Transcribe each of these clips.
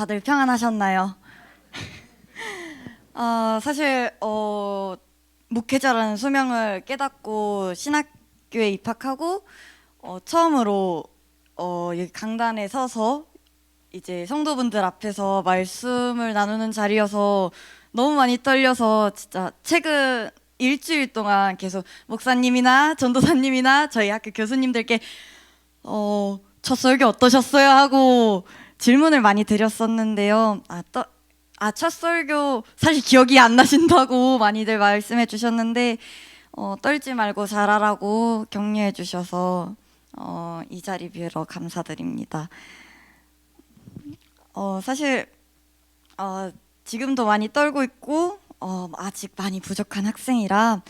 다들 평안하셨나요? 사실 목회자라는 소명을 깨닫고 신학교에 입학하고 처음으로 여기 강단에 서서 이제 성도분들 앞에서 말씀을 나누는 자리여서 너무 많이 떨려서 진짜 최근 일주일 동안 계속 목사님이나 전도사님이나 저희 학교 교수님들께 첫 설교 어떠셨어요? 하고 질문을 많이 드렸었는데요. 첫 설교 사실 기억이 안 나신다고 많이들 말씀해 주셨는데 떨지 말고 잘하라고 격려해 주셔서 이 자리 비우러 감사드립니다. 사실 지금도 많이 떨고 있고 아직 많이 부족한 학생이라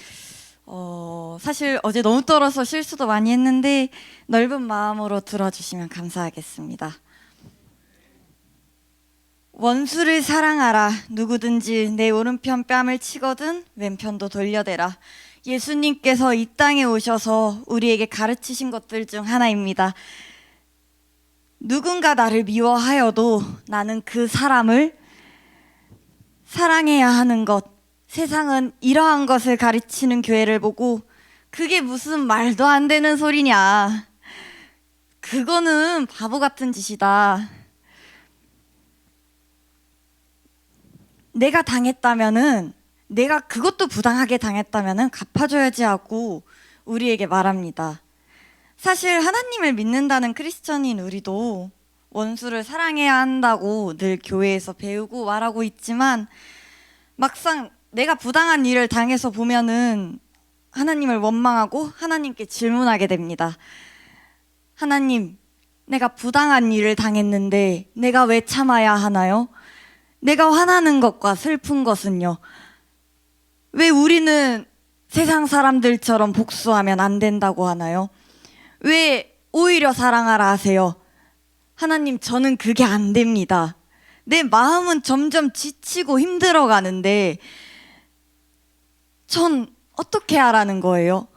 사실 어제 너무 떨어서 실수도 많이 했는데 넓은 마음으로 들어주시면 감사하겠습니다. 원수를 사랑하라. 누구든지 내 오른편 뺨을 치거든 왼편도 돌려대라. 예수님께서 이 땅에 오셔서 우리에게 가르치신 것들 중 하나입니다. 누군가 나를 미워하여도 나는 그 사람을 사랑해야 하는 것. 세상은 이러한 것을 가르치는 교회를 보고 그게 무슨 말도 안 되는 소리냐. 그거는 바보 같은 짓이다. 내가 당했다면은 내가 그것도 부당하게 당했다면은 갚아줘야지 하고 우리에게 말합니다. 사실 하나님을 믿는다는 크리스천인 우리도 원수를 사랑해야 한다고 늘 교회에서 배우고 말하고 있지만 막상 내가 부당한 일을 당해서 보면은 하나님을 원망하고 하나님께 질문하게 됩니다. 하나님, 내가 부당한 일을 당했는데 내가 왜 참아야 하나요? 내가 화나는 것과 슬픈 것은요? 왜 우리는 세상 사람들처럼 복수하면 안 된다고 하나요? 왜 오히려 사랑하라 하세요? 하나님, 저는 그게 안 됩니다. 내 마음은 점점 지치고 힘들어 가는데 전 어떻게 하라는 거예요?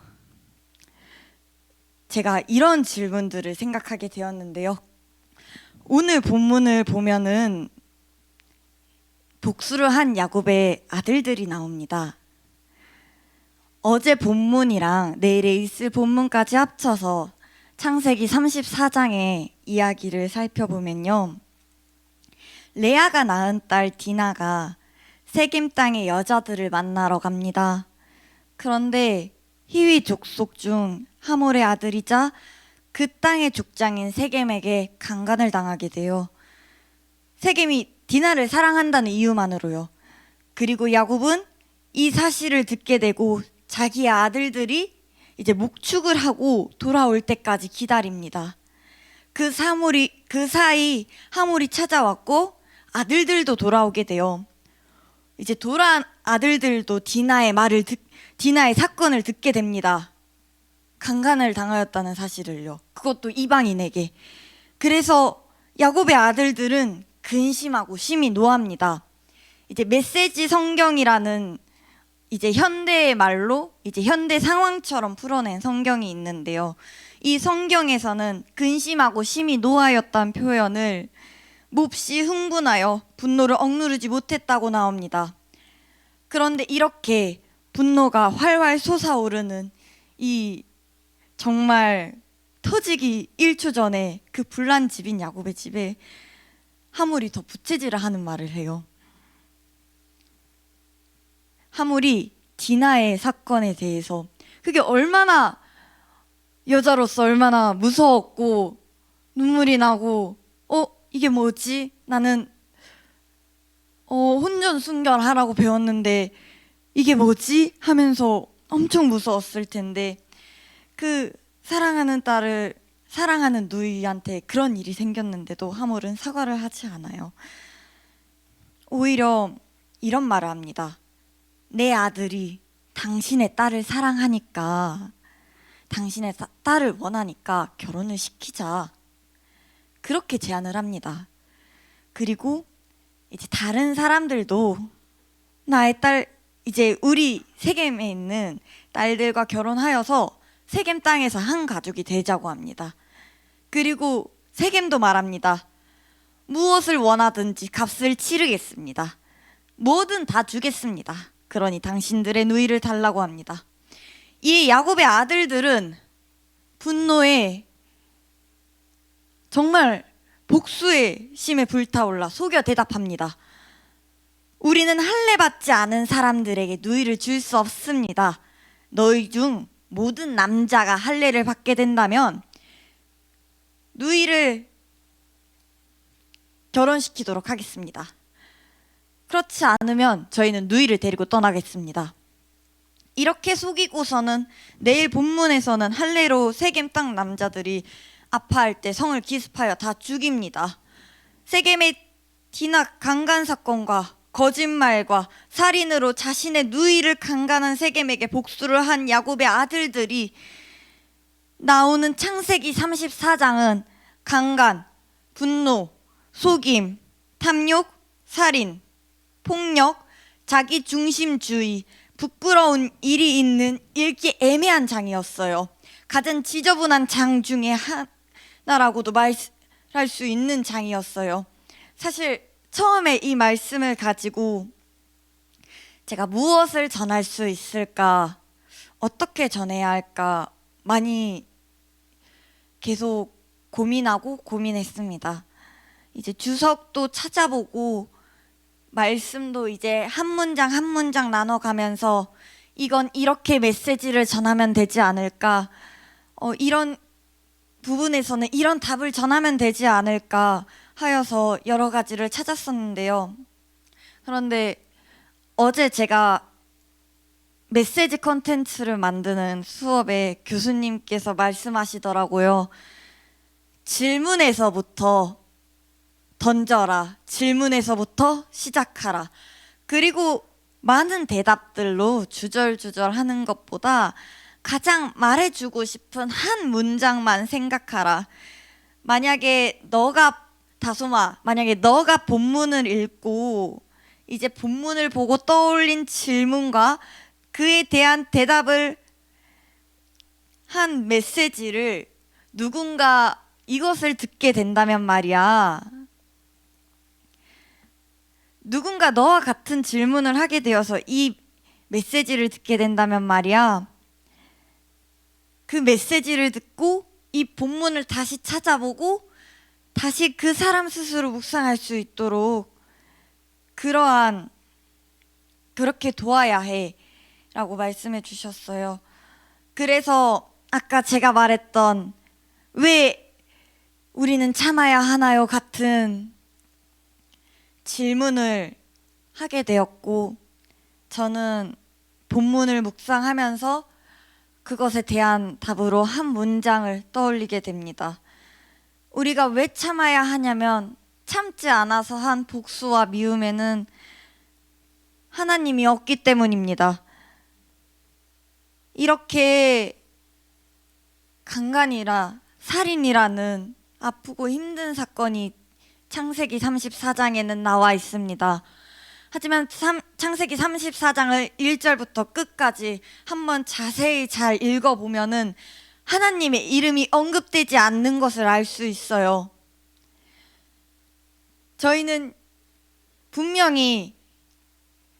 제가 이런 질문들을 생각하게 되었는데요. 오늘 본문을 보면은 복수를 한 야곱의 아들들이 나옵니다. 어제 본문이랑 내일에 있을 본문까지 합쳐서 창세기 34장의 이야기를 살펴보면요. 레아가 낳은 딸 디나가 세겜 땅의 여자들을 만나러 갑니다. 그런데 히위 족속 중 하몰의 아들이자 그 땅의 족장인 세겜에게 강간을 당하게 돼요. 세겜이 디나를 사랑한다는 이유만으로요. 그리고 야곱은 이 사실을 듣게 되고 자기의 아들들이 이제 목축을 하고 돌아올 때까지 기다립니다. 그 사이 하몰이 찾아왔고 아들들도 돌아오게 돼요. 이제 돌아온 아들들도 디나의 사건을 듣게 됩니다. 강간을 당하였다는 사실을요. 그것도 이방인에게. 그래서 야곱의 아들들은 근심하고 심히 노합니다. 이제 메시지 성경이라는 이제 현대의 말로 이제 현대 상황처럼 풀어낸 성경이 있는데요. 이 성경에서는 근심하고 심히 노하였다는 표현을 몹시 흥분하여 분노를 억누르지 못했다고 나옵니다. 그런데 이렇게 분노가 활활 솟아오르는 이 정말 터지기 1초 전에 그 불난 집인 야곱의 집에 하몰이 더 부채질을 하는 말을 해요. 하몰이 디나의 사건에 대해서 그게 얼마나 여자로서 얼마나 무서웠고 눈물이 나고 이게 뭐지? 나는 혼전순결하라고 배웠는데 이게 뭐지? 하면서 엄청 무서웠을 텐데 그 사랑하는 딸을 사랑하는 누이한테 그런 일이 생겼는데도 하몰은 사과를 하지 않아요. 오히려 이런 말을 합니다. 내 아들이 당신의 딸을 사랑하니까 당신의 딸을 원하니까 결혼을 시키자. 그렇게 제안을 합니다. 그리고 이제 다른 사람들도 나의 딸 이제 우리 세겜에 있는 딸들과 결혼하여서 세겜 땅에서 한 가족이 되자고 합니다. 그리고 세겜도 말합니다. 무엇을 원하든지 값을 치르겠습니다. 뭐든 다 주겠습니다. 그러니 당신들의 누이를 달라고 합니다. 이 야곱의 아들들은 분노에 정말 복수의 심에 불타올라 속여 대답합니다. 우리는 할례 받지 않은 사람들에게 누이를 줄 수 없습니다. 너희 중 모든 남자가 할례를 받게 된다면 누이를 결혼시키도록 하겠습니다. 그렇지 않으면 저희는 누이를 데리고 떠나겠습니다. 이렇게 속이고서는 내일 본문에서는 할례로 세겜 땅 남자들이 아파할 때 성을 기습하여 다 죽입니다. 세겜의 디나 강간 사건과 거짓말과 살인으로 자신의 누이를 강간한 세겜에게 복수를 한 야곱의 아들들이 나오는 창세기 34장은 강간, 분노, 속임, 탐욕, 살인, 폭력, 자기중심주의, 부끄러운 일이 있는 읽기 애매한 장이었어요. 가장 지저분한 장 중에 하나라고도 말할 수 있는 장이었어요. 사실 처음에 이 말씀을 가지고 제가 무엇을 전할 수 있을까, 어떻게 전해야 할까 많이 계속 고민하고 고민했습니다. 이제 주석도 찾아보고 말씀도 이제 한 문장 한 문장 나눠가면서 이건 이렇게 메시지를 전하면 되지 않을까, 이런 부분에서는 이런 답을 전하면 되지 않을까 하여서 여러 가지를 찾았었는데요. 그런데 어제 제가 메시지 컨텐츠를 만드는 수업에 교수님께서 말씀하시더라고요. 질문에서부터 던져라. 질문에서부터 시작하라. 그리고 많은 대답들로 주절주절 하는 것보다 가장 말해주고 싶은 한 문장만 생각하라. 만약에 너가 본문을 읽고 이제 본문을 보고 떠올린 질문과 그에 대한 대답을 한 메시지를 누군가 이것을 듣게 된다면 말이야, 누군가 너와 같은 질문을 하게 되어서 이 메시지를 듣게 된다면 말이야, 그 메시지를 듣고 이 본문을 다시 찾아보고 다시 그 사람 스스로 묵상할 수 있도록 그렇게 도와야 해 라고 말씀해 주셨어요. 그래서 아까 제가 말했던 왜 우리는 참아야 하나요? 같은 질문을 하게 되었고, 저는 본문을 묵상하면서 그것에 대한 답으로 한 문장을 떠올리게 됩니다. 우리가 왜 참아야 하냐면 참지 않아서 한 복수와 미움에는 하나님이 없기 때문입니다. 이렇게 강간이라 살인이라는 아프고 힘든 사건이 창세기 34장에는 나와 있습니다. 하지만 창세기 34장을 1절부터 끝까지 한번 자세히 잘 읽어보면은 하나님의 이름이 언급되지 않는 것을 알 수 있어요. 저희는 분명히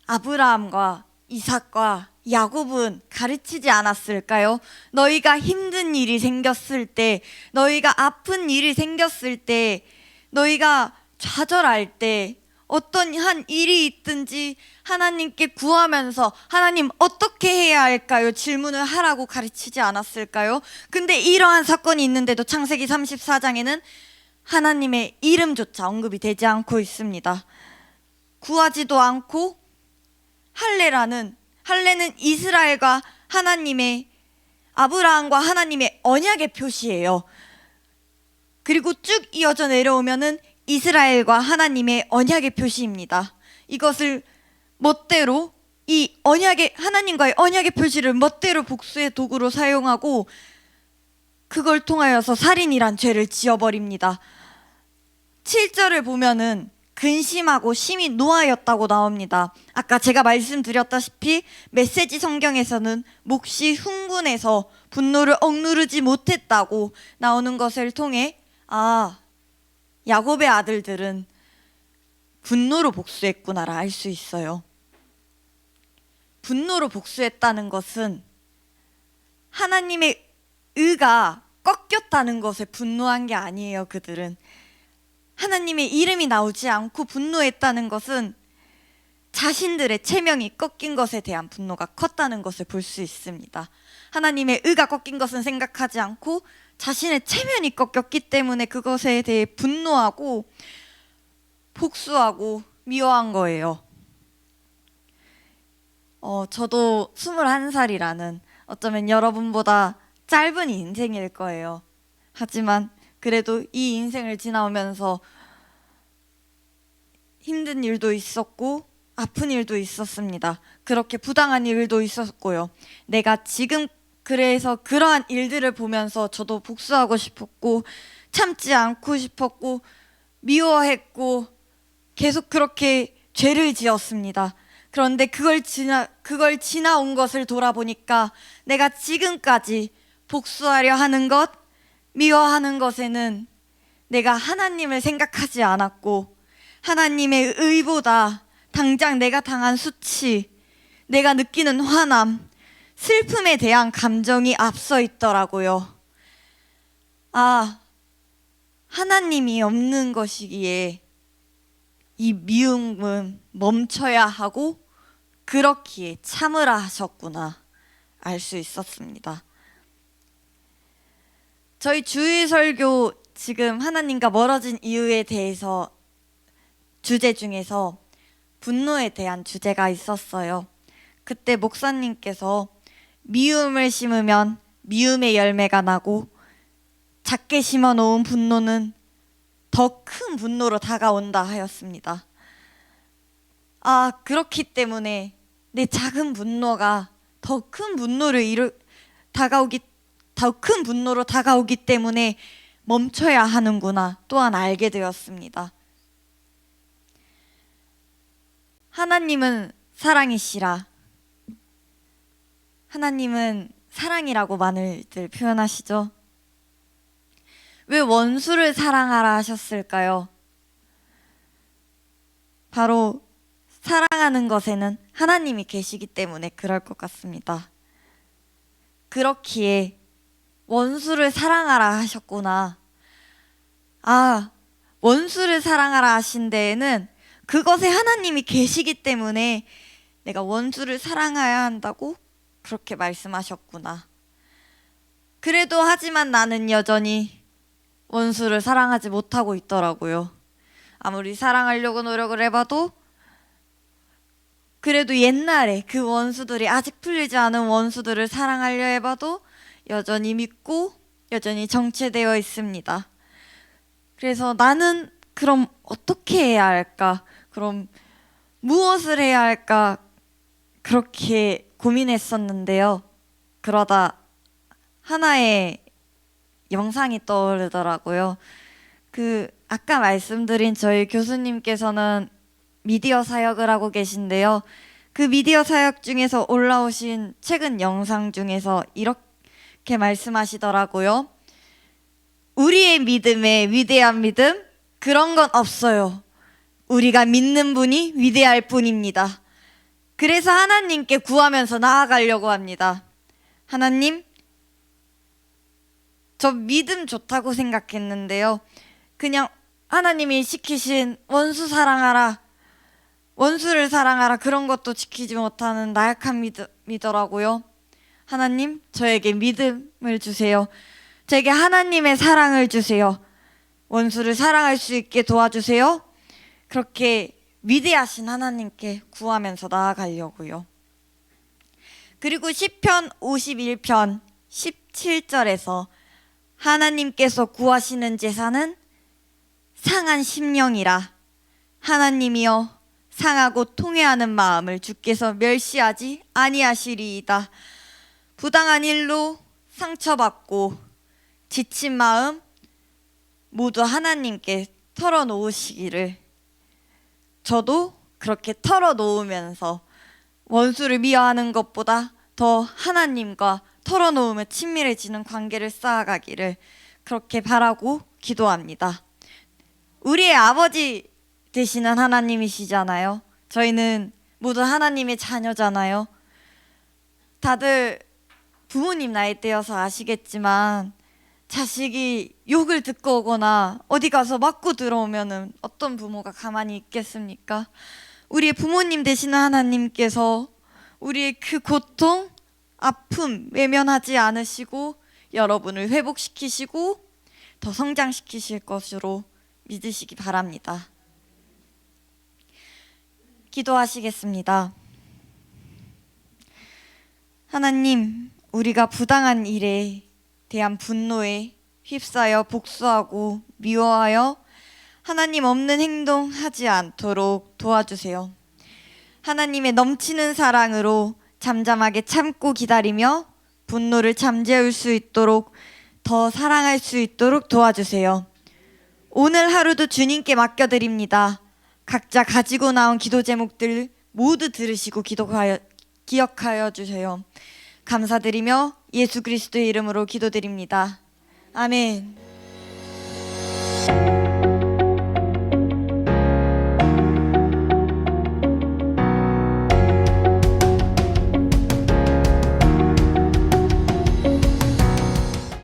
아브라함과 이삭과 야곱은 가르치지 않았을까요? 너희가 힘든 일이 생겼을 때, 너희가 아픈 일이 생겼을 때, 너희가 좌절할 때, 어떤 한 일이 있든지 하나님께 구하면서 하나님 어떻게 해야 할까요? 질문을 하라고 가르치지 않았을까요? 근데 이러한 사건이 있는데도 창세기 34장에는 하나님의 이름조차 언급이 되지 않고 있습니다. 구하지도 않고 할례는 이스라엘과 하나님의, 아브라함과 하나님의 언약의 표시예요. 그리고 쭉 이어져 내려오면은 이스라엘과 하나님의 언약의 표시입니다. 이것을 멋대로 하나님과의 언약의 표시를 멋대로 복수의 도구로 사용하고 그걸 통하여서 살인이란 죄를 지어버립니다. 7절을 보면은 근심하고 심히 노하였다고 나옵니다. 아까 제가 말씀드렸다시피 메시지 성경에서는 몹시 흥분해서 분노를 억누르지 못했다고 나오는 것을 통해 야곱의 아들들은 분노로 복수했구나를 알 수 있어요. 분노로 복수했다는 것은 하나님의 의가 꺾였다는 것에 분노한 게 아니에요. 그들은 하나님의 이름이 나오지 않고 분노했다는 것은 자신들의 체면이 꺾인 것에 대한 분노가 컸다는 것을 볼 수 있습니다. 하나님의 의가 꺾인 것은 생각하지 않고 자신의 체면이 꺾였기 때문에 그것에 대해 분노하고 복수하고 미워한 거예요. 저도 21살이라는 어쩌면 여러분보다 짧은 인생일 거예요. 하지만 그래도 이 인생을 지나오면서 힘든 일도 있었고 아픈 일도 있었습니다. 그렇게 부당한 일도 있었고요. 내가 지금 그래서 그러한 일들을 보면서 저도 복수하고 싶었고 참지 않고 싶었고 미워했고 계속 그렇게 죄를 지었습니다. 그런데 그걸 지나온 것을 돌아보니까 내가 지금까지 복수하려 하는 것, 미워하는 것에는 내가 하나님을 생각하지 않았고 하나님의 의보다 당장 내가 당한 수치, 내가 느끼는 화남, 슬픔에 대한 감정이 앞서 있더라고요. 하나님이 없는 것이기에 이 미움은 멈춰야 하고 그렇기에 참으라 하셨구나 알 수 있었습니다. 저희 주일 설교 지금 하나님과 멀어진 이유에 대해서 주제 중에서 분노에 대한 주제가 있었어요. 그때 목사님께서 미움을 심으면 미움의 열매가 나고 작게 심어 놓은 분노는 더 큰 분노로 다가온다 하였습니다. 그렇기 때문에 내 작은 분노가 더 큰 분노로 다가오기 때문에 멈춰야 하는구나 또한 알게 되었습니다. 하나님은 사랑이시라. 하나님은 사랑이라고 많이들 표현하시죠. 왜 원수를 사랑하라 하셨을까요? 바로 사랑하는 것에는 하나님이 계시기 때문에 그럴 것 같습니다. 그렇기에 원수를 사랑하라 하셨구나. 원수를 사랑하라 하신 데에는 그것에 하나님이 계시기 때문에 내가 원수를 사랑해야 한다고 그렇게 말씀하셨구나. 그래도 하지만 나는 여전히 원수를 사랑하지 못하고 있더라고요. 아무리 사랑하려고 노력을 해봐도 그래도 옛날에 그 원수들이 아직 풀리지 않은 원수들을 사랑하려 해봐도 여전히 믿고 여전히 정체되어 있습니다. 그래서 나는 그럼 어떻게 해야 할까? 그럼 무엇을 해야 할까? 그렇게 고민했었는데요. 그러다 하나의 영상이 떠오르더라고요. 아까 말씀드린 저희 교수님께서는 미디어 사역을 하고 계신데요. 그 미디어 사역 중에서 올라오신 최근 영상 중에서 이렇게 말씀하시더라고요. 우리의 믿음에 위대한 믿음? 그런 건 없어요. 우리가 믿는 분이 위대할 뿐입니다. 그래서 하나님께 구하면서 나아가려고 합니다. 하나님, 저 믿음 좋다고 생각했는데요. 그냥 하나님이 시키신 원수를 사랑하라 그런 것도 지키지 못하는 나약한 믿음이더라고요. 하나님, 저에게 믿음을 주세요. 제게 하나님의 사랑을 주세요. 원수를 사랑할 수 있게 도와주세요. 그렇게 위대하신 하나님께 구하면서 나아가려고요. 그리고 시편 51편 17절에서 하나님께서 구하시는 제사는 상한 심령이라. 하나님이여 상하고 통회하는 마음을 주께서 멸시하지 아니하시리이다. 부당한 일로 상처받고 지친 마음 모두 하나님께 털어놓으시기를. 저도 그렇게 털어놓으면서 원수를 미워하는 것보다 더 하나님과 털어놓으며 친밀해지는 관계를 쌓아가기를 그렇게 바라고 기도합니다. 우리의 아버지 되시는 하나님이시잖아요. 저희는 모두 하나님의 자녀잖아요. 다들 부모님 나이대여서 아시겠지만 자식이 욕을 듣고 오거나 어디 가서 맞고 들어오면은 어떤 부모가 가만히 있겠습니까? 우리의 부모님 되시는 하나님께서 우리의 그 고통, 아픔 외면하지 않으시고 여러분을 회복시키시고 더 성장시키실 것으로 믿으시기 바랍니다. 기도하시겠습니다. 하나님, 우리가 부당한 일에 대한 분노에 휩싸여 복수하고 미워하여 하나님 없는 행동하지 않도록 도와주세요. 하나님의 넘치는 사랑으로 잠잠하게 참고 기다리며 분노를 잠재울 수 있도록 더 사랑할 수 있도록 도와주세요. 오늘 하루도 주님께 맡겨드립니다. 각자 가지고 나온 기도 제목들 모두 들으시고 기억하여 주세요. 감사드리며 예수 그리스도의 이름으로 기도드립니다. 아멘.